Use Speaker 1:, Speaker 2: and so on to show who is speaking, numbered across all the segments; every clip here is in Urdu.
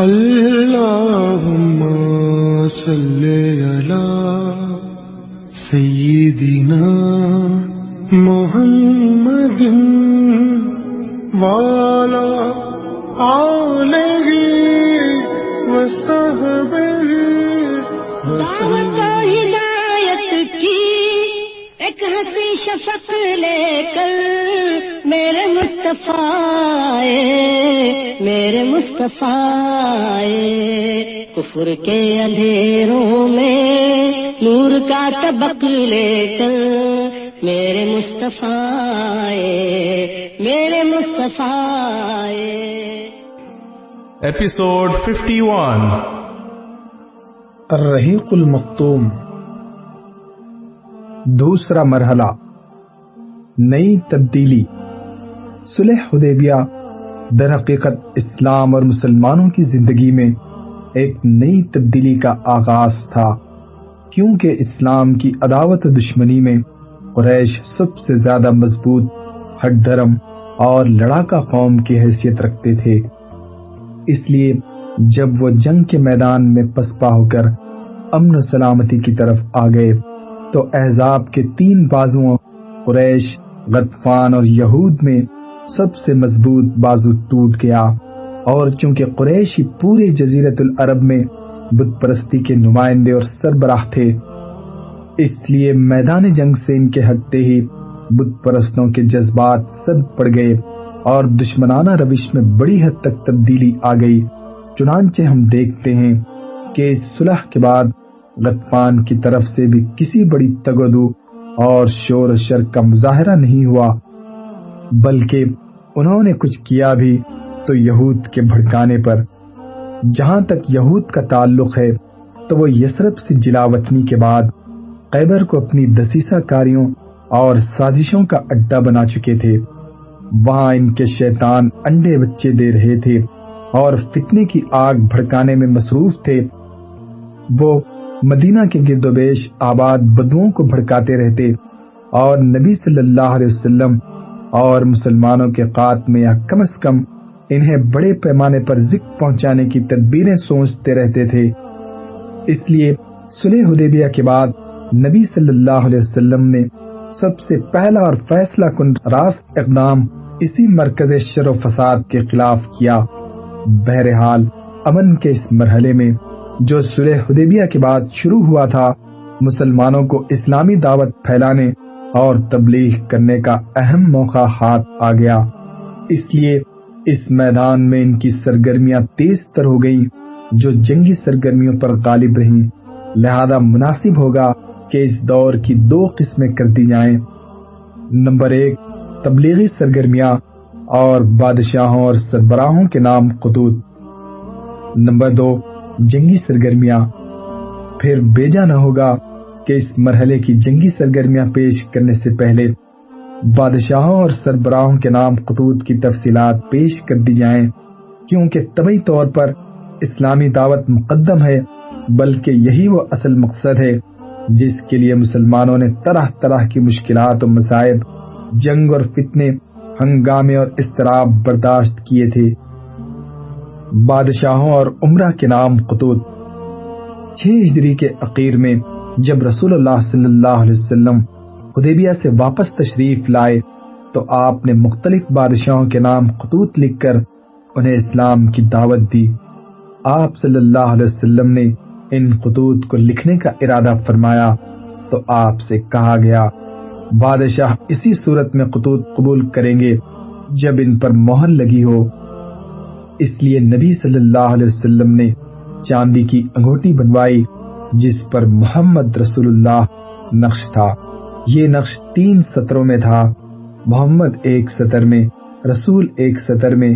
Speaker 1: اللہم صلی علی سیدنا محمد وعلی آلہ وصحبہ
Speaker 2: دعوت و ہدایت کی ایک ہنسی شفق لے کر میرے مصطفیٰ کفر کے اندھیروں میں نور کا طبق لے کر میرے مصطفیٰ
Speaker 3: ایپیسوڈ 51
Speaker 4: الرحیق المختوم، دوسرا مرحلہ، نئی تبدیلی۔ صلح حدیبیہ در حقیقت اسلام اور مسلمانوں کی زندگی میں ایک نئی تبدیلی کا آغاز تھا، کیونکہ اسلام کی عداوت و دشمنی میں قریش سب سے زیادہ مضبوط، ہٹ دھرم اور لڑاکا قوم کی حیثیت رکھتے تھے۔ اس لیے جب وہ جنگ کے میدان میں پسپا ہو کر امن و سلامتی کی طرف آ گئے تو احزاب کے تین بازوؤں قریش، غطفان اور یہود میں سب سے مضبوط بازو ٹوٹ گیا، اور چونکہ قریش ہی پورے جزیرت العرب میں بت پرستی کے نمائندے اور سربراہ تھے، اس لیے میدان جنگ سے ان کے ہٹتے ہی بت پرستوں کے جذبات سد پڑ گئے اور دشمنانہ روش میں بڑی حد تک تبدیلی آ گئی۔ چنانچہ ہم دیکھتے ہیں کہ اس صلح کے بعد غطفان کی طرف سے بھی کسی بڑی تگودو اور شور و شر کا مظاہرہ نہیں ہوا، بلکہ انہوں نے کچھ کیا بھی تو یہود کے بھڑکانے پر۔ جہاں تک یہود کا تعلق ہے تو وہ یثرب سے جلاوطنی کے بعد خیبر کو اپنی دسیسہ کاریوں اور سازشوں کا اڈا بنا چکے تھے۔ وہاں ان کے شیطان انڈے بچے دے رہے تھے اور فتنے کی آگ بھڑکانے میں مصروف تھے۔ وہ مدینہ کے گرد و بیش آباد بدوؤں کو بھڑکاتے رہتے اور نبی صلی اللہ علیہ وسلم اور مسلمانوں کے خاتمے یا کم از کم انہیں بڑے پیمانے پر ذکر پہنچانے کی تدبیریں سوچتے رہتے تھے۔ اس لیے صلح حدیبیہ کے بعد نبی صلی اللہ علیہ وسلم نے سب سے پہلا اور فیصلہ کن راست اقدام اسی مرکز شر و فساد کے خلاف کیا۔ بہرحال امن کے اس مرحلے میں جو صلح حدیبیہ کے بعد شروع ہوا تھا، مسلمانوں کو اسلامی دعوت پھیلانے اور تبلیغ کرنے کا اہم موقع ہاتھ آ گیا۔ اس لیے اس میدان میں ان کی سرگرمیاں تیز تر ہو گئیں جو جنگی سرگرمیوں پر غالب رہیں، لہذا مناسب ہوگا کہ اس دور کی دو قسمیں کر دی جائیں۔ نمبر 1، تبلیغی سرگرمیاں اور بادشاہوں اور سربراہوں کے نام خطوط۔ نمبر 2، جنگی سرگرمیاں۔ پھر بیجا نہ ہوگا کہ اس مرحلے کی جنگی سرگرمیاں پیش کرنے سے پہلے بادشاہوں اور سربراہوں کے نام خطوط کی تفصیلات پیش کر دی جائیں، کیونکہ طبعی طور پر اسلامی دعوت مقدم ہے، بلکہ یہی وہ اصل مقصد ہے جس کے لیے مسلمانوں نے طرح طرح کی مشکلات و مصائب، جنگ اور فتنے، ہنگامے اور اضطراب برداشت کیے تھے۔ بادشاہوں اور عمرہ کے نام خطوط۔ 6 ہجری کے اخیر میں جب رسول اللہ صلی اللہ علیہ وسلم حدیبیہ سے واپس تشریف لائے تو آپ نے مختلف بادشاہوں کے نام خطوط لکھ کر انہیں اسلام کی دعوت دی۔ آپ صلی اللہ علیہ وسلم نے ان خطوط کو لکھنے کا ارادہ فرمایا تو آپ سے کہا گیا بادشاہ اسی صورت میں خطوط قبول کریں گے جب ان پر مہر لگی ہو۔ اس لیے نبی صلی اللہ علیہ وسلم نے چاندی کی انگوٹی بنوائی جس پر محمد رسول اللہ نقش تھا۔ یہ نقش 3 سطروں میں تھا، محمد 1 سطر میں، رسول 1 سطر میں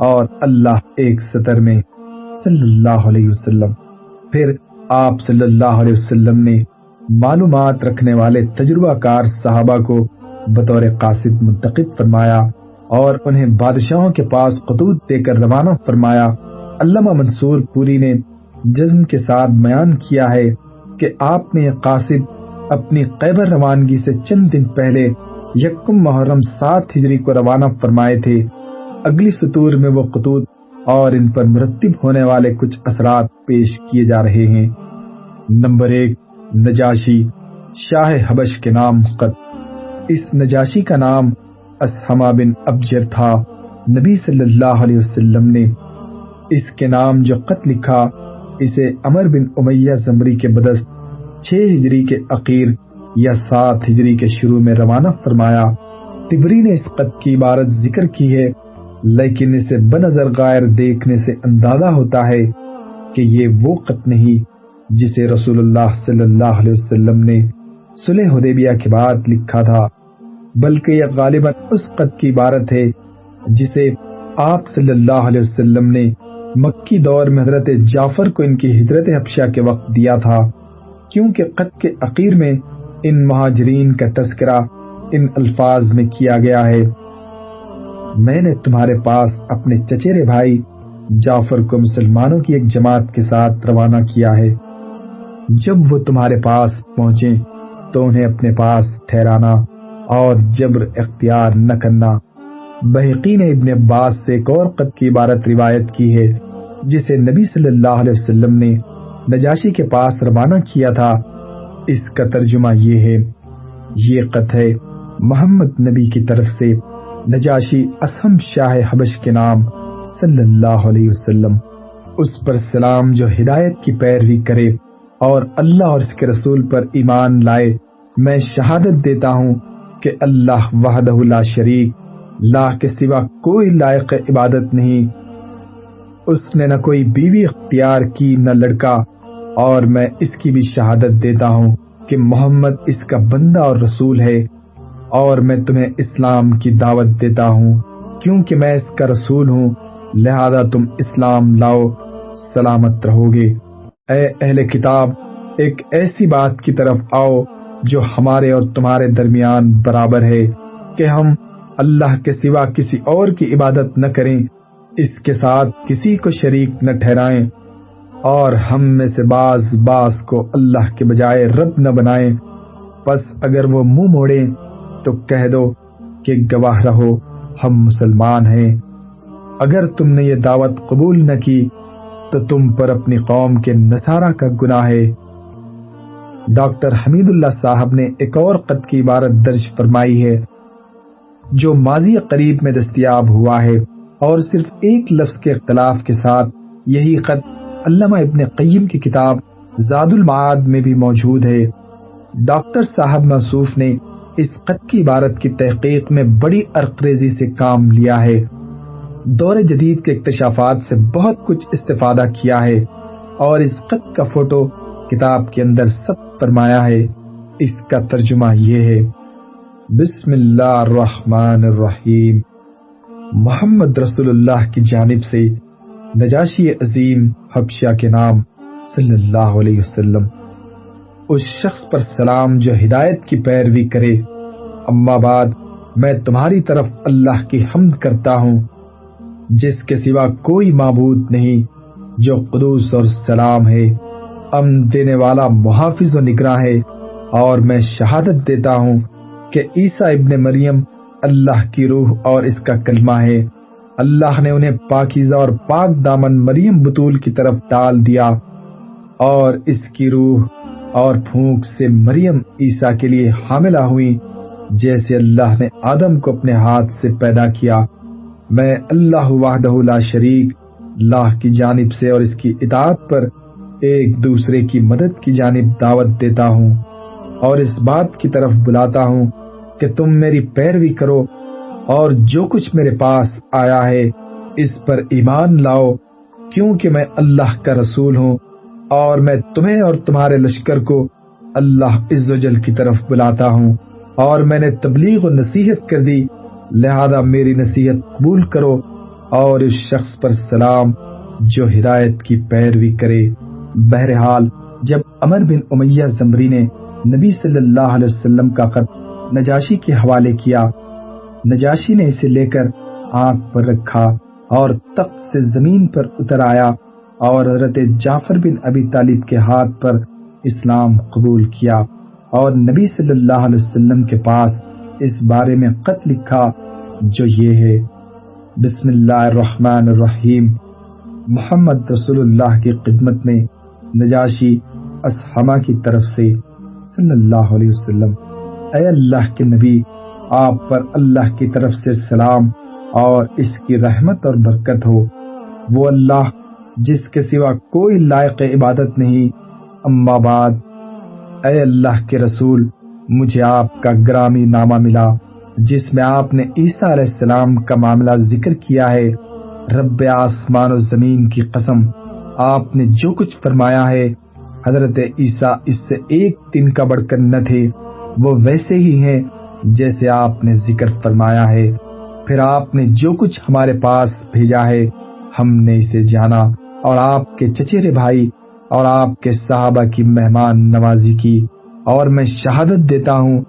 Speaker 4: اور اللہ 1 سطر میں صلی اللہ علیہ وسلم۔ پھر آپ صلی اللہ علیہ وسلم نے معلومات رکھنے والے تجربہ کار صحابہ کو بطور قاصد منتخب فرمایا اور انہیں بادشاہوں کے پاس خطوط دے کر روانہ فرمایا۔ علامہ منصور پوری نے جزم کے ساتھ بیان کیا ہے کہ آپ نے یہ قاصد اپنی خیبر روانگی سے چند دن پہلے یکم محرم 7 ہجری کو روانہ فرمائے تھے۔ اگلی سطور میں وہ خطوط اور ان پر مرتب ہونے والے کچھ اثرات پیش کیے جا رہے ہیں۔ نمبر 1، نجاشی شاہ حبش کے نام خط۔ اس نجاشی کا نام اسحمہ بن ابجر تھا۔ نبی صلی اللہ علیہ وسلم نے اس کے نام جو خط لکھا اسے عمر بن امیہ زمری کے بدست 6 ہجری کے اخیر یا 7 ہجری کے شروع میں روانہ فرمایا۔ طبری نے اس خط کی عبارت ذکر کی ہے، لیکن اسے بنظر غائر دیکھنے سے اندازہ ہوتا ہے کہ یہ وہ خط نہیں جسے رسول اللہ صلی اللہ علیہ وسلم نے صلح حدیبیہ کے بعد لکھا تھا، بلکہ یہ غالباً اس خط کی عبارت ہے جسے آپ صلی اللہ علیہ وسلم نے مکی دور میں حضرت جعفر کو ان کی ہجرت حبشہ کے وقت دیا تھا، کیونکہ خط کے اخیر میں ان مہاجرین کا تذکرہ ان الفاظ میں کیا گیا ہے: میں نے تمہارے پاس اپنے چچیرے بھائی جعفر کو مسلمانوں کی ایک جماعت کے ساتھ روانہ کیا ہے۔ جب وہ تمہارے پاس پہنچیں تو انہیں اپنے پاس ٹھہرانا اور جبر اختیار نہ کرنا۔ بہقی نے ابن عباس سے ایک اور خط کی عبارت روایت کی ہے جسے نبی صلی اللہ علیہ وسلم نے نجاشی کے پاس روانہ کیا تھا۔ اس کا ترجمہ یہ ہے: یہ خط ہے محمد نبی کی طرف سے نجاشی اسہم شاہ حبش کے نام صلی اللہ علیہ وسلم، اس پر سلام جو ہدایت کی پیروی کرے اور اللہ اور اس کے رسول پر ایمان لائے۔ میں شہادت دیتا ہوں کہ اللہ وحدہ لا شریک، لا کے سوا کوئی لائق عبادت نہیں، اس نے نہ کوئی بیوی اختیار کی نہ لڑکا، اور میں اس کی بھی شہادت دیتا ہوں کہ محمد اس کا بندہ اور رسول ہے، اور میں تمہیں اسلام کی دعوت دیتا ہوں کیونکہ میں اس کا رسول ہوں، لہذا تم اسلام لاؤ، سلامت رہو گے۔ اے اہل کتاب، ایک ایسی بات کی طرف آؤ جو ہمارے اور تمہارے درمیان برابر ہے کہ ہم اللہ کے سوا کسی اور کی عبادت نہ کریں، اس کے ساتھ کسی کو شریک نہ ٹھہرائیں، اور ہم میں سے بعض کو اللہ کے بجائے رب نہ بنائیں۔ پس اگر وہ منہ موڑیں تو کہہ دو کہ گواہ رہو ہم مسلمان ہیں۔ اگر تم نے یہ دعوت قبول نہ کی تو تم پر اپنی قوم کے نصارہ کا گناہ ہے۔ ڈاکٹر حمید اللہ صاحب نے ایک اور خط کی عبارت درج فرمائی ہے جو ماضی قریب میں دستیاب ہوا ہے، اور صرف ایک لفظ کے اختلاف کے ساتھ یہی خط علامہ ابن قیم کی کتاب زاد المعاد میں بھی موجود ہے۔ ڈاکٹر صاحب موصوف نے اس خط کی عبارت کی تحقیق میں بڑی عرقریزی سے کام لیا ہے، دور جدید کے اکتشافات سے بہت کچھ استفادہ کیا ہے، اور اس خط کا فوٹو کتاب کے اندر سب فرمایا ہے۔ اس کا ترجمہ یہ ہے: بسم اللہ الرحمن الرحیم، محمد رسول اللہ کی جانب سے نجاشی عظیم حبشہ کے نام صلی اللہ علیہ وسلم، اس شخص پر سلام جو ہدایت کی پیروی کرے۔ اما بعد، میں تمہاری طرف اللہ کی حمد کرتا ہوں جس کے سوا کوئی معبود نہیں، جو قدوس اور سلام ہے، امن دینے والا، محافظ و نگراں ہے، اور میں شہادت دیتا ہوں کہ عیسیٰ ابن مریم اللہ کی روح اور اس کا کلمہ ہے۔ اللہ نے انہیں پاکیزہ اور پاک دامن مریم بطول کی طرف ڈال دیا، اور اس کی روح اور پھونک سے مریم عیسیٰ کے لیے حاملہ ہوئی، جیسے اللہ نے آدم کو اپنے ہاتھ سے پیدا کیا۔ میں اللہ وحدہ لا شریک، اللہ کی جانب سے اور اس کی اطاعت پر ایک دوسرے کی مدد کی جانب دعوت دیتا ہوں، اور اس بات کی طرف بلاتا ہوں کہ تم میری پیروی کرو، اور جو کچھ میرے پاس آیا ہے اس پر ایمان لاؤ، کیونکہ میں اللہ کا رسول ہوں، اور میں تمہیں اور تمہارے لشکر کو اللہ عز و جل کی طرف بلاتا ہوں، اور میں نے تبلیغ و نصیحت کر دی، لہذا میری نصیحت قبول کرو، اور اس شخص پر سلام جو ہدایت کی پیروی کرے۔ بہرحال جب عمر بن امیہ زمری نے نبی صلی اللہ علیہ وسلم کا خط نجاشی کے حوالے کیا، نجاشی نے اسے لے کر آنکھ پر رکھا اور تخت سے زمین پر اتر آیا، اور حضرت جعفر بن ابی طالب کے ہاتھ پر اسلام قبول کیا، اور نبی صلی اللہ علیہ وسلم کے پاس اس بارے میں خط لکھا جو یہ ہے: بسم اللہ الرحمن الرحیم، محمد رسول اللہ کی خدمت میں نجاشی اصحمہ کی طرف سے صلی اللہ علیہ وسلم: اے اللہ کے نبی، آپ پر اللہ کی طرف سے سلام اور اس کی رحمت اور برکت ہو، وہ اللہ جس کے سوا کوئی لائق عبادت نہیں، اما بعد۔ اے اللہ کے رسول، مجھے آپ کا گرامی نامہ ملا جس میں آپ نے عیسیٰ علیہ السلام کا معاملہ ذکر کیا ہے۔ رب آسمان و زمین کی قسم، آپ نے جو کچھ فرمایا ہے حضرت عیسیٰ اس سے ایک دن کا بڑھ کر نہ تھے، وہ ویسے ہی ہیں جیسے آپ نے ذکر فرمایا ہے۔ پھر آپ نے جو کچھ ہمارے پاس بھیجا ہے ہم نے اسے جانا، اور آپ کے چچیرے بھائی اور آپ کے صحابہ کی مہمان نوازی کی، اور میں شہادت دیتا ہوں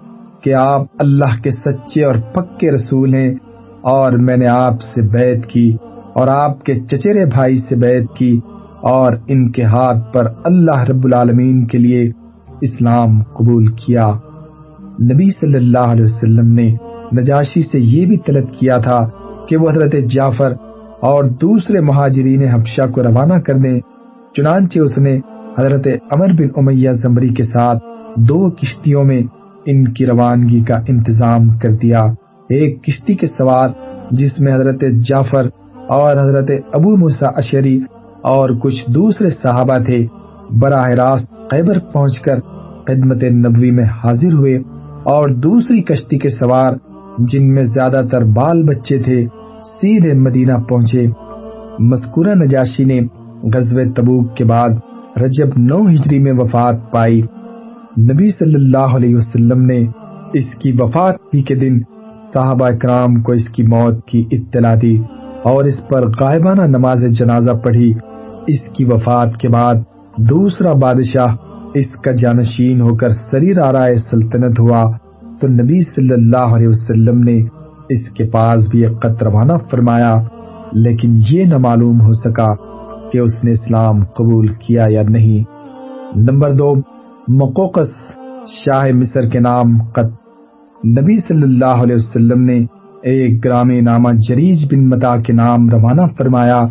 Speaker 4: کہ آپ اللہ کے سچے اور پکے رسول ہیں، اور میں نے آپ سے بیعت کی اور آپ کے چچیرے بھائی سے بیعت کی، اور ان کے ہاتھ پر اللہ رب العالمین کے لیے اسلام قبول کیا۔ نبی صلی اللہ علیہ وسلم نے نجاشی سے یہ بھی طلب کیا تھا کہ وہ حضرت جعفر اور دوسرے مہاجرین حبشہ کو روانہ کر دیں، چنانچہ اس نے حضرت عمر بن امیہ زمری کے ساتھ 2 کشتیوں میں ان کی روانگی کا انتظام کر دیا۔ ایک کشتی کے سوار جس میں حضرت جعفر اور حضرت ابو موسیٰ اشعری اور کچھ دوسرے صحابہ تھے، براہ راست خیبر پہنچ کر خدمت نبوی میں حاضر ہوئے، اور دوسری کشتی کے سوار جن میں زیادہ تر بال بچے تھے سیدھے مدینہ پہنچے۔ مذکورہ نجاشی نے غزوہ تبوک کے بعد رجب 9 ہجری میں وفات پائی۔ نبی صلی اللہ علیہ وسلم نے اس کی وفات ہی کے دن صحابہ اکرام کو اس کی موت کی اطلاع دی اور اس پر غائبانہ نماز جنازہ پڑھی۔ اس کی وفات کے بعد دوسرا بادشاہ اس کا جانشین ہو کر سریر آرائے سلطنت ہوا، تو نبی صلی اللہ علیہ وسلم نے اس کے پاس بھی ایک خط روانہ فرمایا، لیکن یہ نہ معلوم ہو سکا کہ اس نے اسلام قبول کیا یا نہیں۔ نمبر 2، مقوقس شاہ مصر کے نام خط۔ نبی صلی اللہ علیہ وسلم نے ایک گرامی نامہ جریج بن متا کے نام روانہ فرمایا،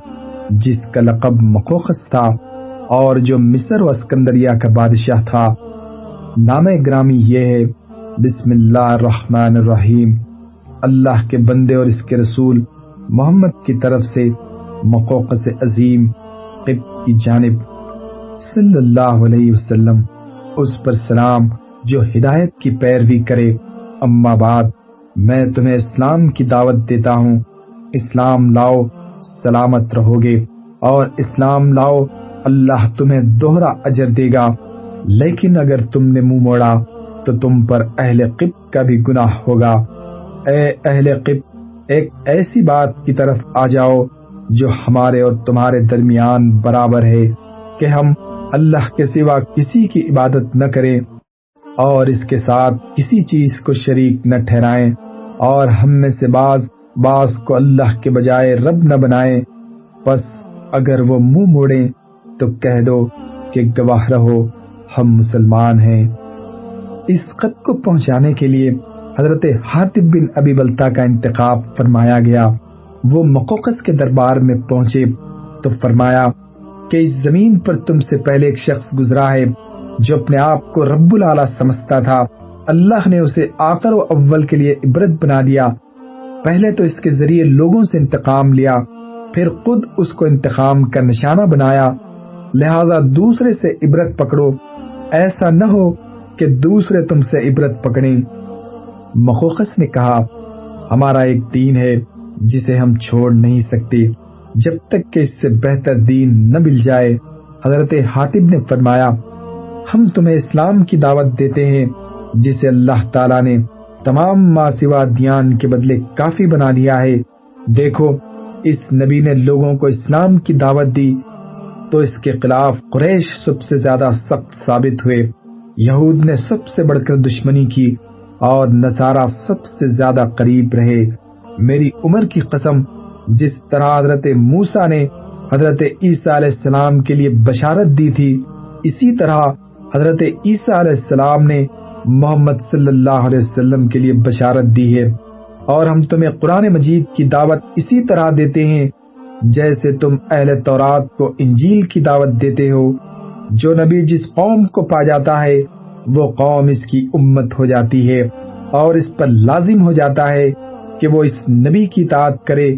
Speaker 4: جس کا لقب مقوقس تھا اور جو مصر و اسکندریہ کا بادشاہ تھا۔ نام گرامی یہ ہے: بسم اللہ الرحمن الرحیم، اللہ کے بندے اور اس کے رسول محمد کی طرف سے مقوقس عظیم قبط کی جانب صلی اللہ علیہ وسلم، اس پر سلام جو ہدایت کی پیروی کرے۔ اما بعد، میں تمہیں اسلام کی دعوت دیتا ہوں، اسلام لاؤ سلامت رہو گے، اور اسلام لاؤ اللہ تمہیں دوہرا اجر دے گا، لیکن اگر تم نے منہ موڑا تو تم پر اہل قبط کا بھی گناہ ہوگا۔ اے اہل قبط، ایک ایسی بات کی طرف آ جاؤ جو ہمارے اور تمہارے درمیان برابر ہے کہ ہم اللہ کے سوا کسی کی عبادت نہ کریں اور اس کے ساتھ کسی چیز کو شریک نہ ٹھہرائیں، اور ہم میں سے بعض کو اللہ کے بجائے رب نہ بنائیں۔ پس اگر وہ منہ موڑیں تو کہہ دو کہ گواہ رہو ہم مسلمان ہیں۔ اس خط کو پہنچانے کے لیے حضرت حاتب بن ابی بلتہ کا انتخاب فرمایا گیا۔ وہ مقوقس کے دربار میں پہنچے تو فرمایا کہ اس زمین پر تم سے پہلے ایک شخص گزرا ہے جو اپنے آپ کو رب العالی سمجھتا تھا، اللہ نے اسے آخر و اول کے لیے عبرت بنا دیا۔ پہلے تو اس کے ذریعے لوگوں سے انتقام لیا، پھر خود اس کو انتقام کا نشانہ بنایا، لہذا دوسرے سے عبرت پکڑو، ایسا نہ ہو کہ دوسرے تم سے عبرت پکڑیں۔ مقوقس نے کہا، ہمارا ایک دین ہے جسے ہم چھوڑ نہیں سکتے جب تک کہ اس سے بہتر دین نہ مل جائے۔ حضرت حاتب نے فرمایا، ہم تمہیں اسلام کی دعوت دیتے ہیں جسے اللہ تعالیٰ نے تمام ما سوا دیان کے بدلے کافی بنا دیا ہے۔ دیکھو، اس نبی نے لوگوں کو اسلام کی دعوت دی تو اس کے خلاف قریش سب سے زیادہ سخت ثابت ہوئے، یہود نے سب سے بڑھ کر دشمنی کی اور نصارہ سب سے زیادہ قریب رہے۔ میری عمر کی قسم، جس طرح حضرت موسیٰ نے حضرت عیسیٰ علیہ السلام کے لیے بشارت دی تھی، اسی طرح حضرت عیسیٰ علیہ السلام نے محمد صلی اللہ علیہ وسلم کے لیے بشارت دی ہے، اور ہم تمہیں قرآن مجید کی دعوت اسی طرح دیتے ہیں جیسے تم اہل تورات کو انجیل کی دعوت دیتے ہو۔ جو نبی جس قوم کو پا جاتا ہے وہ قوم اس کی امت ہو جاتی ہے، اور اس پر لازم ہو جاتا ہے کہ وہ اس نبی کی اطاعت کرے،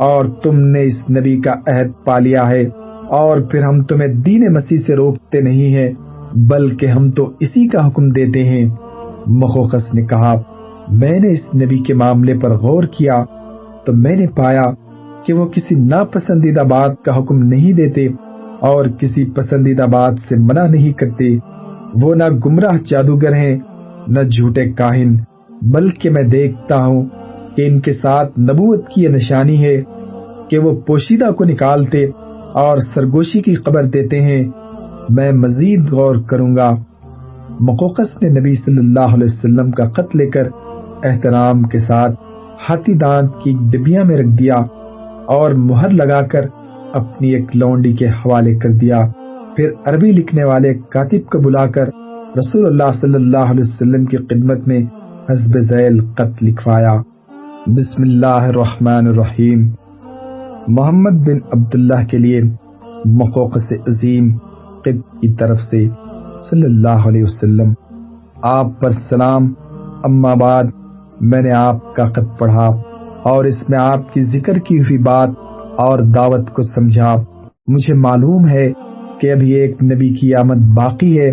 Speaker 4: اور تم نے اس نبی کا عہد پا لیا ہے، اور پھر ہم تمہیں دین مسیح سے روکتے نہیں ہیں، بلکہ ہم تو اسی کا حکم دیتے ہیں۔ مخوقس نے کہا، میں نے اس نبی کے معاملے پر غور کیا تو میں نے پایا کہ وہ کسی ناپسندیدہ بات کا حکم نہیں دیتے اور کسی پسندیدہ بات سے منع نہیں کرتے۔ وہ نہ گمراہ جادوگر ہیں نہ جھوٹے کاہن، بلکہ میں دیکھتا ہوں کہ ان کے ساتھ نبوت کی یہ نشانی ہے کہ وہ پوشیدہ کو نکالتے اور سرگوشی کی خبر دیتے ہیں۔ میں مزید غور کروں گا۔ مقوقس نے نبی صلی اللہ علیہ وسلم کا خط لے کر احترام کے ساتھ ہاتھی دانت کی ڈبیاں میں رکھ دیا اور مہر لگا کر اپنی ایک لونڈی کے حوالے کر دیا۔ پھر عربی لکھنے والے کاتب کو بلا کر رسول اللہ صلی اللہ علیہ وسلم کی خدمت میں حسب ذیل خط لکھوایا۔ بسم اللہ الرحمن الرحیم۔ محمد بن عبداللہ کے لیے مقوقس عظیم قبط کی طرف سے صلی اللہ علیہ وسلم، آپ پر سلام۔ اما بعد، میں نے آپ کا خط پڑھا اور اس میں آپ کی ذکر کی ہوئی بات اور دعوت کو سمجھا۔ مجھے معلوم ہے کہ ابھی ایک نبی کی آمد باقی ہے۔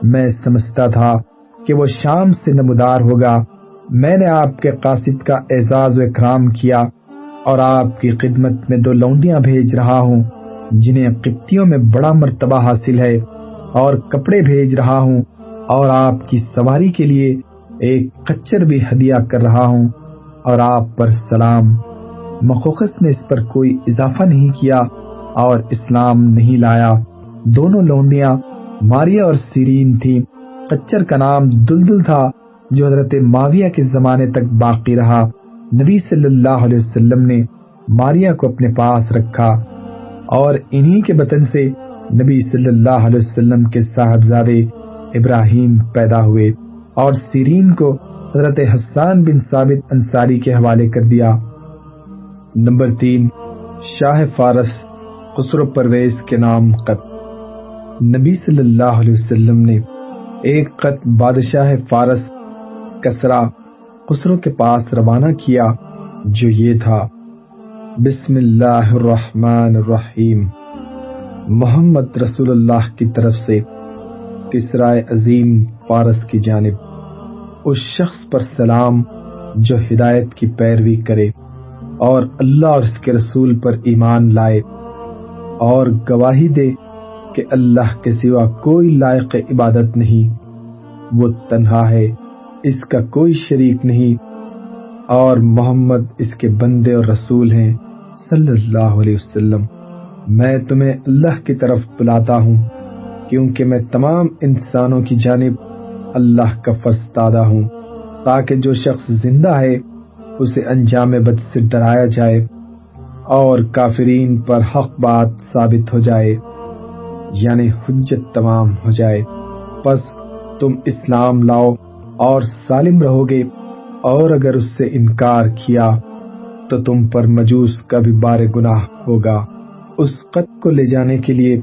Speaker 4: میں سمجھتا تھا کہ وہ شام سے نمودار ہوگا۔ میں نے آپ کے قاصد کا اعزاز و اکرام کیا اور آپ کی خدمت میں 2 لونڈیاں بھیج رہا ہوں جنہیں قبطیوں میں بڑا مرتبہ حاصل ہے، اور کپڑے بھیج رہا ہوں، اور آپ کی سواری کے لیے ایک خچر بھی ہدیہ کر رہا ہوں، اور آپ پر سلام۔ مخوقس نے اس پر کوئی اضافہ نہیں کیا اور اسلام نہیں لایا۔ دونوں لونڈیاں ماریا اور سیرین تھیں۔ خچر کا نام دلدل تھا جو حضرت معاویہ کے زمانے تک باقی رہا۔ نبی صلی اللہ علیہ وسلم نے ماریا کو اپنے پاس رکھا، اور انہی کے بطن سے نبی صلی اللہ علیہ وسلم کے صاحبزادے ابراہیم پیدا ہوئے، اور سیرین کو حضرت حسان بن ثابت انصاری کے حوالے کر دیا۔ نمبر 3، شاہ فارس خسرو پرویز کے نام خط۔ نبی صلی اللہ علیہ وسلم نے ایک خط بادشاہ فارس کسرا خسرو کے پاس روانہ کیا جو یہ تھا، بسم اللہ الرحمن الرحیم، محمد رسول اللہ کی طرف سے کسرا عظیم فارس کی جانب، اس شخص پر سلام جو ہدایت کی پیروی کرے اور اللہ اور اس کے رسول پر ایمان لائے، اور گواہی دے کہ اللہ کے سوا کوئی لائق عبادت نہیں، وہ تنہا ہے، اس کا کوئی شریک نہیں، اور محمد اس کے بندے اور رسول ہیں صلی اللہ علیہ وسلم۔ میں تمہیں اللہ کی طرف بلاتا ہوں کیونکہ میں تمام انسانوں کی جانب اللہ کا فرستادہ ہوں، تاکہ جو شخص زندہ ہے اسے انجام بد سے ڈرایا جائے اور کافرین پر حق بات ثابت ہو جائے، یعنی حجت تمام ہو جائے۔ پس تم اسلام لاؤ اور سالم رہو گے، اور اگر اس سے انکار کیا تو تم پر مجوس کا بھی بار گناہ ہوگا۔ اس خط کو لے جانے کے لیے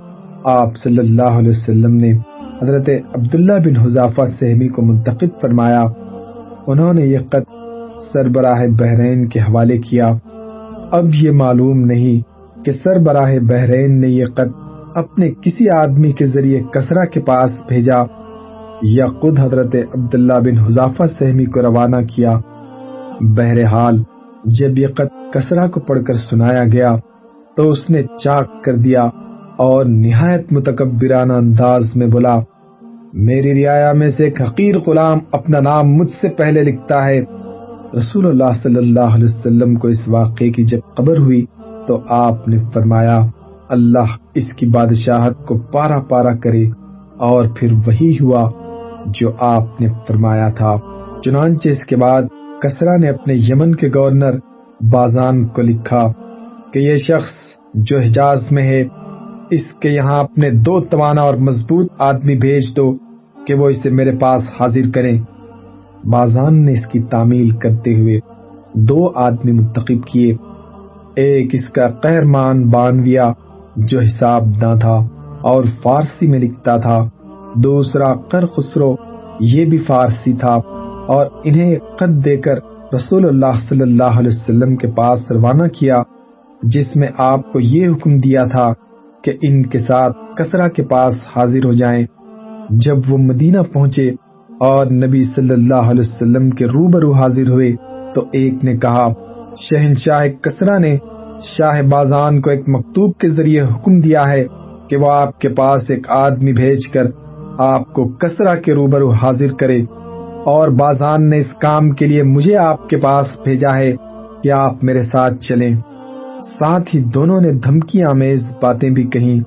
Speaker 4: آپ صلی اللہ علیہ وسلم نے حضرت عبداللہ بن حذافہ سہمی کو منتخب فرمایا۔ انہوں نے یہ خط سربراہ بحرین کے حوالے کیا۔ اب یہ معلوم نہیں کہ سربراہ بحرین نے یہ خط اپنے کسی آدمی کے ذریعے کسرا کے پاس بھیجا یا خود حضرت عبداللہ بن حذافہ سہمی کو روانہ کیا۔ بہرحال جب یہ خط کسرا کو پڑھ کر سنایا گیا تو اس نے چاک کر دیا اور نہایت متکبرانہ انداز میں بولا، میری رعایا میں سے ایک حقیر غلام اپنا نام مجھ سے پہلے لکھتا ہے۔ رسول اللہ صلی اللہ علیہ وسلم کو اس واقعے کی جب خبر ہوئی تو آپ نے فرمایا، اللہ اس کی بادشاہت کو پارا پارا کرے، اور پھر وہی ہوا جو آپ نے فرمایا تھا۔ چنانچہ اس کے بعد کسرا نے اپنے یمن کے گورنر بازان کو لکھا کہ یہ شخص جو حجاز میں ہے، اس کے یہاں اپنے 2 توانا اور مضبوط آدمی بھیج دو کہ وہ اسے میرے پاس حاضر کریں۔ بازان نے اس کی تعمیل کرتے ہوئے 2 آدمی منتخب کیے، ایک اس کا قہرمان بانویہ جو حساب نہ تھا اور فارسی میں لکھتا تھا، دوسرا قرخسرو یہ بھی فارسی تھا، اور انہیں خط دے کر رسول اللہ صلی اللہ علیہ وسلم کے پاس روانہ کیا، جس میں آپ کو یہ حکم دیا تھا کہ ان کے ساتھ کسرا کے پاس حاضر ہو جائیں۔ جب وہ مدینہ پہنچے اور نبی صلی اللہ علیہ وسلم کے روبرو حاضر ہوئے تو ایک نے کہا، شہنشاہ کسرا نے شاہ بازان کو ایک مکتوب کے ذریعے حکم دیا ہے کہ وہ آپ کے پاس ایک آدمی بھیج کر آپ کو کسرا کے روبرو حاضر کرے، اور بازان نے اس کام کے لیے مجھے آپ کے پاس بھیجا ہے کہ آپ میرے ساتھ چلیں۔ ساتھ ہی دونوں نے دھمکی آمیز باتیں بھی کہیں۔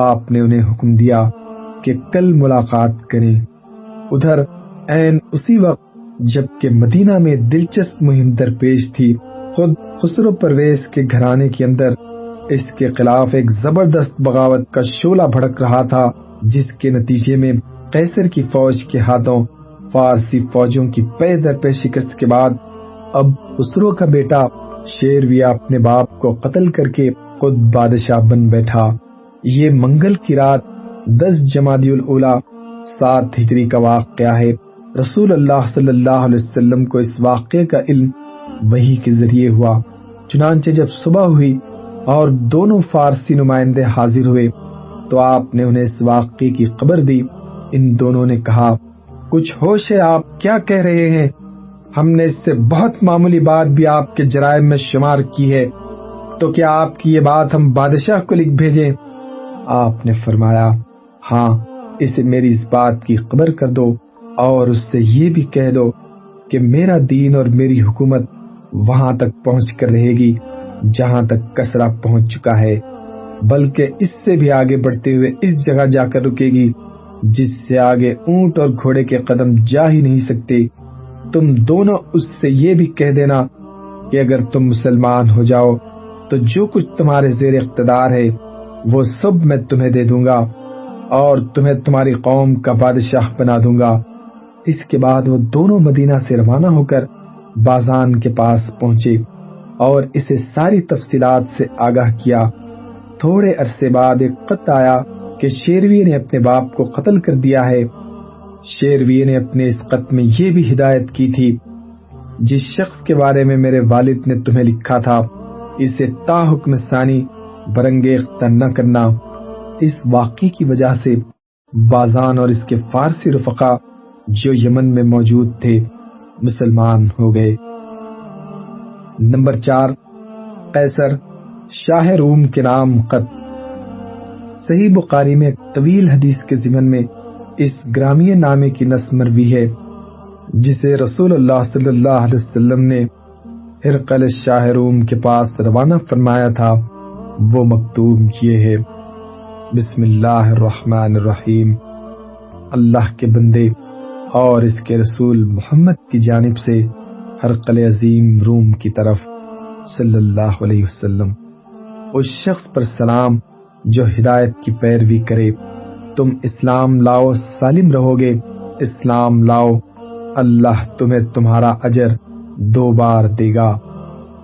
Speaker 4: آپ نے انہیں حکم دیا کہ کل ملاقات کریں۔ ادھر عین اسی وقت جبکہ مدینہ میں دلچسپ مہم درپیش تھی، خود خسرو پرویز کے گھرانے کے اندر اس کے خلاف ایک زبردست بغاوت کا شعلہ بھڑک رہا تھا، جس کے نتیجے میں قیصر کی فوج کے ہاتھوں فارسی فوجوں کی پے در پے شکست کے بعد اب خسرو کا بیٹا شیرویہ اپنے باپ کو قتل کر کے خود بادشاہ بن بیٹھا۔ یہ منگل کی رات 10 جمادی الاولیٰ 7 ہجری کا واقعہ ہے۔ رسول اللہ صلی اللہ علیہ وسلم کو اس واقعے کا علم وحی کے ذریعے ہوا۔ چنانچہ جب صبح ہوئی اور دونوں فارسی نمائندے حاضر ہوئے تو آپ نے انہیں اس واقعے کی خبر دی۔ ان دونوں نے کہا، کچھ ہوش ہے آپ کیا کہہ رہے ہیں؟ ہم نے اس سے بہت معمولی بات بھی آپ کے جرائم میں شمار کی ہے، تو کیا آپ کی یہ بات ہم بادشاہ کو لکھ بھیجیں؟ آپ نے فرمایا، ہاں، اسے میری اس بات کی خبر کر دو اور اس سے یہ بھی کہہ دو کہ میرا دین اور میری حکومت وہاں تک پہنچ کر رہے گی جہاں تک کسرا پہنچ چکا ہے، بلکہ اس سے بھی آگے بڑھتے ہوئے اس جگہ جا کر رکے گی جس سے آگے اونٹ اور گھوڑے کے قدم جا ہی نہیں سکتے۔ تم دونوں اس سے یہ بھی کہہ دینا کہ اگر تم مسلمان ہو جاؤ تو جو کچھ تمہارے زیر اقتدار ہے وہ سب میں تمہیں دے دوں گا اور تمہیں تمہاری قوم کا بادشاہ بنا دوں گا۔ اس کے بعد وہ دونوں مدینہ سے روانہ ہو کر بازان کے پاس پہنچے اور اسے ساری تفصیلات سے آگاہ کیا۔ تھوڑے عرصے بعد ایک خط آیا کہ شیرویہ نے اپنے باپ کو قتل کر دیا ہے۔ شیرویہ نے اپنے اس خط میں یہ بھی ہدایت کی تھی، جس شخص کے بارے میں میرے والد نے تمہیں لکھا تھا اسے تا حکم ثانی برانگیختہ نہ کرنا۔ اس واقعے کی وجہ سے بازان اور اس کے فارسی رفقا جو یمن میں موجود تھے مسلمان ہو گئے۔ نمبر 4، قیصر شاہ روم کے نام خط۔ صحیح بخاری میں ایک طویل حدیث کے ضمن میں اس گرامیہ نامے کی نصب مروی ہے جسے رسول اللہ صلی اللہ علیہ وسلم نے ہرقل شاہ روم کے پاس روانہ فرمایا تھا۔ وہ مکتوب یہ ہے، بسم اللہ الرحمن الرحیم، اللہ کے بندے اور اس کے رسول محمد کی جانب سے ہرقل عظیم روم کی طرف صلی اللہ علیہ وسلم۔ اس شخص پر سلام جو ہدایت کی پیروی کرے۔ تم اسلام لاؤ سالم رہو گے، اسلام لاؤ، اللہ تمہیں تمہارا اجر 2 بار دے گا،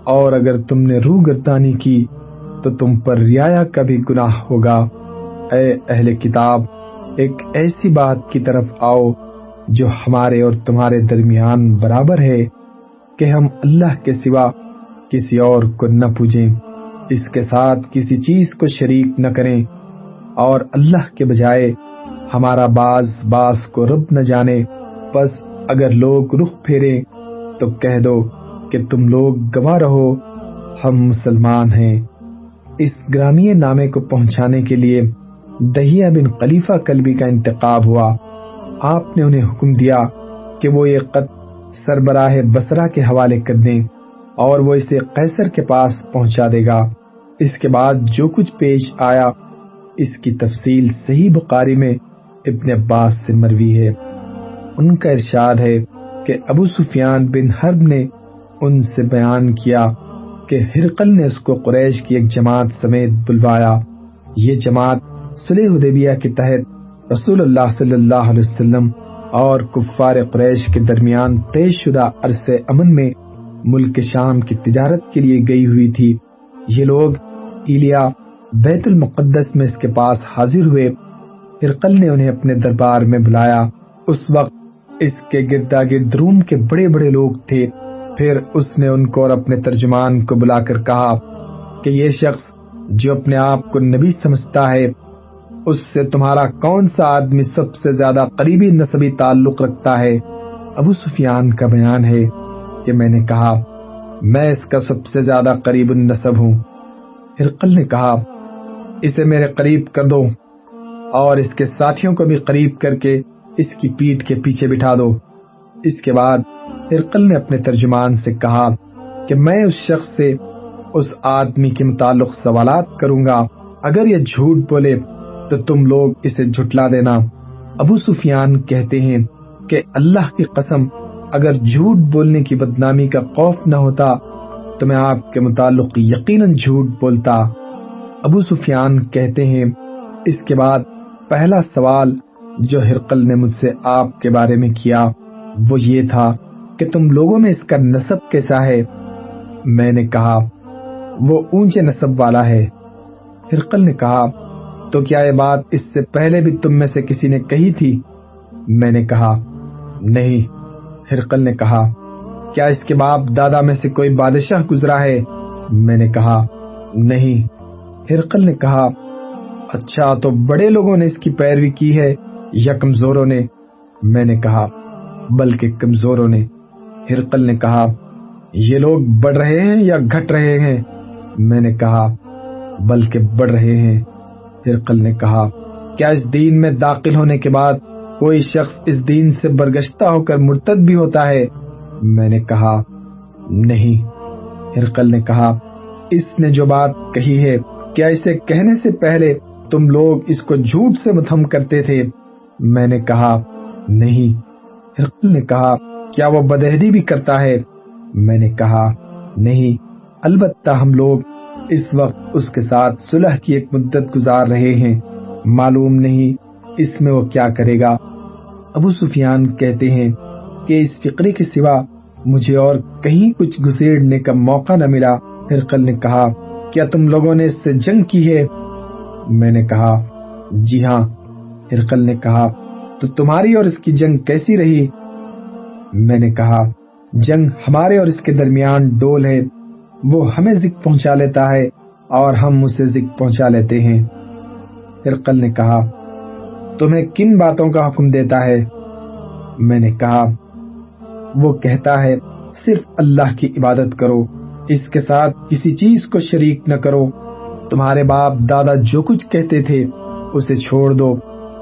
Speaker 4: اور اگر تم نے روگردانی کی تو تم پر رعایا کا بھی گناہ ہوگا۔ اے اہل کتاب، ایک ایسی بات کی طرف آؤ جو ہمارے اور تمہارے درمیان برابر ہے کہ ہم اللہ کے سوا کسی اور کو نہ پوجیں، اس کے ساتھ کسی چیز کو شریک نہ کریں، اور اللہ کے بجائے ہمارا باز کو رب نہ جانے۔ پس اگر لوگ رخ پھیریں تو کہہ دو کہ تم لوگ گواہ رہو، ہم مسلمان ہیں۔ اس گرامیہ نامے کو پہنچانے کے لیے دہیہ بن خلیفہ کلبی کا انتخاب ہوا۔ آپ نے انہیں حکم دیا کہ وہ یہ خط سربراہ بصرہ کے حوالے کر دیں اور وہ اسے قیصر کے پاس پہنچا دے گا۔ اس کے بعد جو کچھ پیش آیا اس کی تفصیل صحیح بخاری میں ابن عباس سے مروی ہے۔ ان کا ارشاد ہے کہ ابو سفیان بن حرب نے ان سے بیان کیا کہ ہرقل نے اس کو قریش کی ایک جماعت سمیت بلوایا۔ یہ جماعت صلح حدیبیہ کے تحت رسول اللہ صلی اللہ علیہ وسلم اور کفار قریش کے درمیان طے شدہ عرصے امن میں ملک شام کی تجارت کے لیے گئی ہوئی تھی۔ یہ لوگ ایلیا بیت المقدس میں اس کے پاس حاضر ہوئے۔ ہرقل نے انہیں اپنے دربار میں بلایا۔ اس وقت اس کے گردا گرد روم کے بڑے بڑے لوگ تھے۔ پھر اس نے ان کو اور اپنے ترجمان کو بلا کر کہا کہ یہ شخص جو اپنے آپ کو نبی سمجھتا ہے، اس سے تمہارا کون سا آدمی سب سے زیادہ قریبی نسبی تعلق رکھتا ہے؟ ابو سفیان کا بیان ہے کہ میں نے کہا میں اس کا سب سے زیادہ قریب النسب ہوں۔ ہرقل نے کہا اسے میرے قریب کر دو اور اس کے ساتھیوں کو بھی قریب کر کے اس کی پیٹھ کے پیچھے بٹھا دو۔ اس کے بعد ہرقل نے اپنے ترجمان سے کہا کہ میں اس شخص سے اس آدمی کے متعلق سوالات کروں گا، اگر یہ جھوٹ بولے تو تم لوگ اسے جھٹلا دینا۔ ابو سفیان کہتے ہیں کہ اللہ کی قسم، اگر جھوٹ بولنے کی بدنامی کا خوف نہ ہوتا تو میں آپ کے متعلق یقیناً جھوٹ بولتا۔ ابو سفیان کہتے ہیں اس کے بعد پہلا سوال جو ہرقل نے مجھ سے آپ کے بارے میں کیا وہ یہ تھا کہ تم لوگوں میں اس کا نسب کیسا ہے؟ میں نے کہا وہ اونچے نسب والا ہے۔ ہرقل نے کہا تو کیا یہ بات اس سے پہلے بھی تم میں سے کسی نے کہی تھی؟ میں نے کہا نہیں۔ ہرقل نے کہا کیا اس کے باپ دادا میں سے کوئی بادشاہ گزرا ہے؟ میں نے کہا نہیں۔ ہرقل نے کہا اچھا تو بڑے لوگوں نے اس کی پیروی کی ہے یا کمزوروں نے؟ میں نے کہا بلکہ کمزوروں نے۔ ہرقل نے کہا یہ لوگ بڑھ رہے ہیں یا گھٹ رہے ہیں؟ میں نے کہا بلکہ بڑھ رہے ہیں۔ ہرقل نے کہا کیا اس دین میں داخل ہونے کے بعد کوئی شخص اس دین سے برگشتہ ہو کر مرتد بھی ہوتا ہے؟ میں نے کہا نہیں۔ ہرقل نے کہا اس نے جو بات کہی ہے کیا اسے کہنے سے پہلے تم لوگ اس کو جھوٹ سے متہم کرتے تھے؟ میں نے کہا نہیں۔ ہرقل نے کہا کیا وہ بدعہدی بھی کرتا ہے؟ میں نے کہا نہیں، البتہ ہم لوگ اس وقت اس کے ساتھ صلح کی ایک مدت گزار رہے ہیں، معلوم نہیں اس میں وہ کیا کرے گا۔ ابو سفیان کہتے ہیں کہ اس فقرے کے سوا مجھے اور کہیں کچھ گھسیڑنے کا موقع نہ ملا۔ ہرقل نے کہا کیا تم لوگوں نے اس سے جنگ کی ہے؟ میں نے کہا جی ہاں۔ ہرقل نے کہا تو تمہاری اور اس کی جنگ کیسی رہی؟ میں نے کہا جنگ ہمارے اور اس کے درمیان ڈول ہے، وہ ہمیں ذکر پہنچا لیتا ہے اور ہم اسے ذکر پہنچا لیتے ہیں۔ ہرقل نے کہا تمہیں کن باتوں کا حکم دیتا ہے؟ میں نے کہا وہ کہتا ہے صرف اللہ کی عبادت کرو، اس کے ساتھ کسی چیز کو شریک نہ کرو، تمہارے باپ دادا جو کچھ کہتے تھے اسے چھوڑ دو،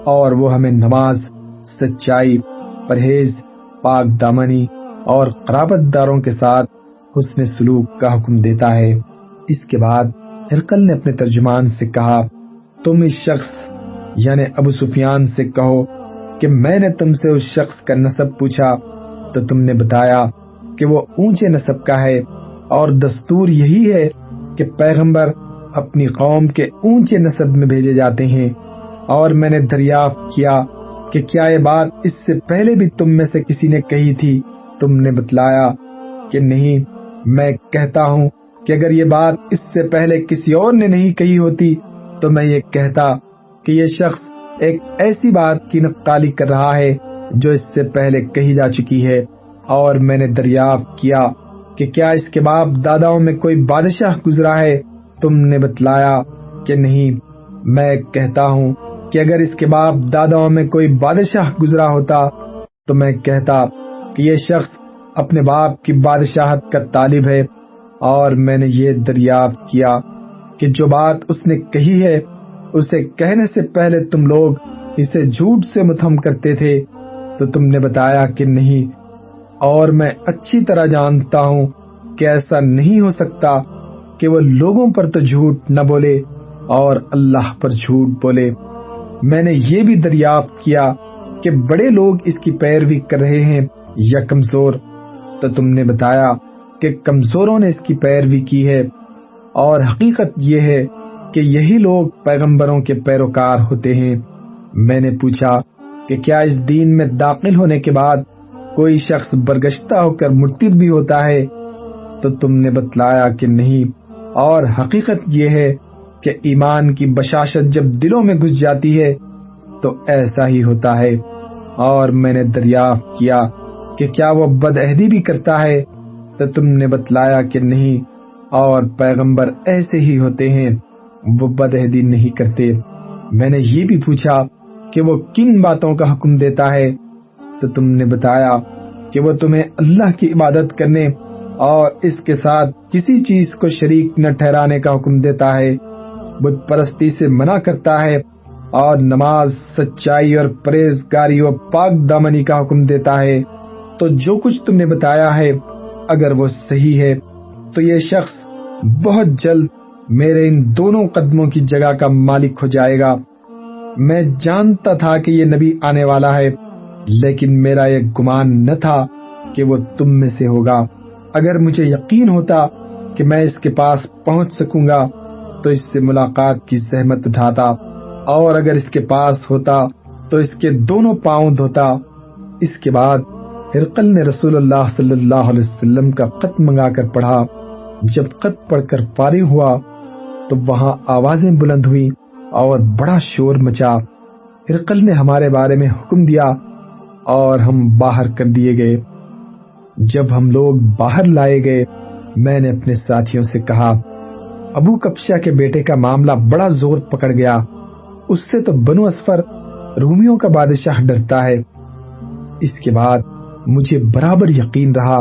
Speaker 4: اور وہ ہمیں نماز، سچائی، پرہیز، پاک دامنی اور قرابت داروں کے ساتھ حسن سلوک کا حکم دیتا ہے۔ اس کے بعد ہرقل نے اپنے ترجمان سے کہا تم اس شخص یعنی ابو سفیان سے کہو کہ میں نے تم سے اس شخص کا نسب پوچھا تو تم نے بتایا کہ وہ اونچے نسب کا ہے، اور دستور یہی ہے کہ پیغمبر اپنی قوم کے اونچے نسب میں بھیجے جاتے ہیں، اور میں نے دریافت کیا کہ کیا یہ بات اس سے پہلے بھی تم میں سے کسی نے کہی تھی؟ تم نے بتلایا کہ نہیں۔ میں کہتا ہوں کہ اگر یہ بات اس سے پہلے کسی اور نے نہیں کہی ہوتی تو میں یہ کہتا کہ یہ شخص ایک ایسی بات کی نقالی کر رہا ہے جو اس سے پہلے کہی جا چکی ہے، اور میں نے دریافت کیا کہ کیا اس کے باپ داداؤں میں کوئی بادشاہ گزرا ہے؟ تم نے بتلایا کہ نہیں۔ میں کہتا ہوں کہ اگر اس کے باپ داداؤں میں کوئی بادشاہ گزرا ہوتا تو میں کہتا کہ یہ شخص اپنے باپ کی بادشاہت کا طالب ہے، اور میں نے یہ دریافت کیا کہ جو بات اس نے کہی ہے اسے کہنے سے پہلے تم لوگ اسے جھوٹ سے متہم کرتے تھے، تو تم نے بتایا کہ نہیں، اور میں اچھی طرح جانتا ہوں کہ ایسا نہیں ہو سکتا کہ وہ لوگوں پر تو جھوٹ نہ بولے اور اللہ پر جھوٹ بولے۔ میں نے یہ بھی دریافت کیا کہ بڑے لوگ اس کی پیروی کر رہے ہیں یا کمزور، تو تم نے بتایا کہ کمزوروں نے اس کی پیروی کی ہے، اور حقیقت یہ ہے کہ یہی لوگ پیغمبروں کے پیروکار ہوتے ہیں۔ میں نے پوچھا کہ کیا اس دین میں داخل ہونے کے بعد کوئی شخص برگشتہ ہو کر مرتد بھی ہوتا ہے؟ تو تم نے بتلایا کہ نہیں، اور حقیقت یہ ہے کہ ایمان کی بشاشت جب دلوں میں گھس جاتی ہے تو ایسا ہی ہوتا ہے۔ اور میں نے دریافت کیا کہ کیا وہ بد عہدی بھی کرتا ہے؟ تو تم نے بتلایا کہ نہیں، اور پیغمبر ایسے ہی ہوتے ہیں، وہ بد عہدی نہیں کرتے۔ میں نے یہ بھی پوچھا کہ وہ کن باتوں کا حکم دیتا ہے؟ تو تم نے بتایا کہ وہ تمہیں اللہ کی عبادت کرنے اور اس کے ساتھ کسی چیز کو شریک نہ ٹھہرانے کا حکم دیتا ہے، بت پرستی سے منع کرتا ہے، اور نماز، سچائی اور پرہیزگاری و پاک دامنی کا حکم دیتا ہے۔ تو جو کچھ تم نے بتایا ہے اگر وہ صحیح ہے تو یہ شخص بہت جلد میرے ان دونوں قدموں کی جگہ کا مالک ہو جائے گا۔ میں جانتا تھا کہ یہ نبی آنے والا ہے، لیکن میرا یہ گمان نہ تھا کہ وہ تم میں سے ہوگا۔ اگر مجھے یقین ہوتا کہ میں اس کے پاس پہنچ سکوں گا تو اس سے ملاقات کی زحمت اٹھاتا، اور اگر اس کے پاس ہوتا تو اس کے دونوں پاؤں دھوتا۔ اس کے بعد ہرقل نے رسول اللہ صلی اللہ علیہ وسلم کا خط منگا کر پڑھا۔ جب خط پڑھ کر فارغ ہوا تو وہاں آوازیں بلند ہوئی اور بڑا شور مچا۔ ہرقل نے ہمارے بارے میں حکم دیا اور ہم باہر کر دیے گئے۔ جب ہم لوگ باہر لائے گئے، میں نے اپنے ساتھیوں سے کہا، ابو کبشہ کے بیٹے کا معاملہ بڑا زور پکڑ گیا، اس سے تو بنو اسفر رومیوں کا بادشاہ ڈرتا ہے۔ اس کے بعد مجھے برابر یقین رہا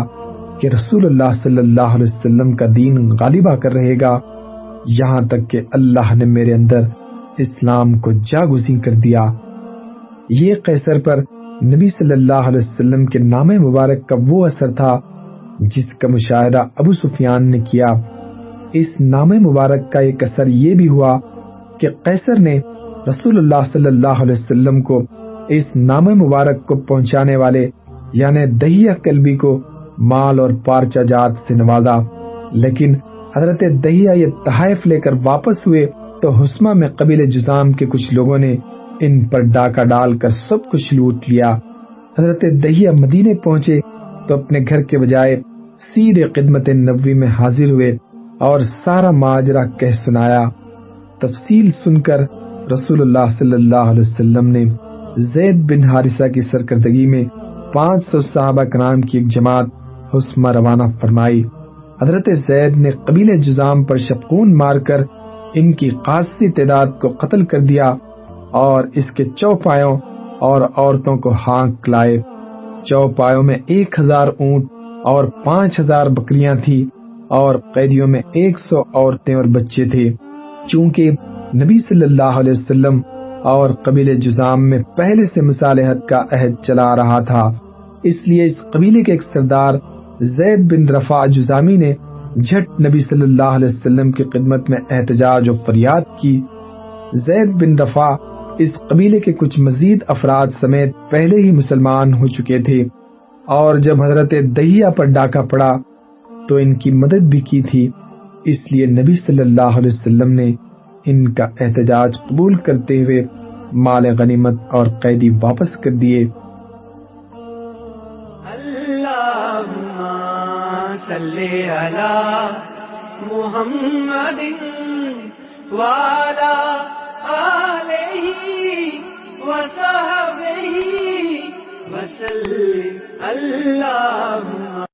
Speaker 4: کہ رسول اللہ صلی اللہ علیہ وسلم کا دین غالب آ کر رہے گا، یہاں تک کہ اللہ نے میرے اندر اسلام کو جاگزین کر دیا۔ یہ قیصر پر نبی صلی اللہ علیہ وسلم کے نام مبارک کا وہ اثر تھا جس کا مشاہدہ ابو سفیان نے کیا۔ اس نام مبارک کا ایک اثر یہ بھی ہوا کہ قیصر نے رسول اللہ صلی اللہ علیہ وسلم کو اس نام مبارک کو پہنچانے والے یعنی دہیہ کلبی کو مال اور پارچہ جات سے نوازا، لیکن حضرت دہیہ یہ تحائف لے کر واپس ہوئے تو حسمہ میں قبیلے جذام کے کچھ لوگوں نے ان پر ڈاکہ ڈال کر سب کچھ لوٹ لیا۔ حضرت دہیہ مدینے پہنچے تو اپنے گھر کے بجائے سیدھے خدمت نبوی میں حاضر ہوئے اور سارا ماجرا کہہ سنایا۔ تفصیل سن کر رسول اللہ صلی اللہ علیہ وسلم نے زید بن حارثہ کی سرکردگی میں 500 صحابہ کرام کی ایک جماعت حسمہ روانہ فرمائی۔ حضرت زید نے قبیلے جذام پر شبخون مار کر ان کی خاصی تعداد کو قتل کر دیا اور اس کے چوپایوں اور عورتوں کو ہانک لائے۔ چوپایوں میں 1000 اونٹ اور 5000 بکریاں تھی اور قیدیوں میں 100 عورتیں اور بچے تھے۔ چونکہ نبی صلی اللہ علیہ وسلم اور قبیلے جذام میں پہلے سے مصالحت کا عہد چلا رہا تھا، اس لیے اس قبیلے کے ایک سردار زید بن رفع جذامی نے جھٹ نبی صلی اللہ علیہ وسلم کی خدمت میں احتجاج و فریاد کی۔ زید بن رفع اس قبیلے کے کچھ مزید افراد سمیت پہلے ہی مسلمان ہو چکے تھے، اور جب حضرت دہیہ پر ڈاکہ پڑا تو ان کی مدد بھی کی تھی، اس لیے نبی صلی اللہ علیہ وسلم نے ان کا احتجاج قبول کرتے ہوئے مال غنیمت اور قیدی واپس کر دیے۔
Speaker 5: اللہم صلی علی محمد وعلی آلہ وصحبہ وسلم۔ اللہم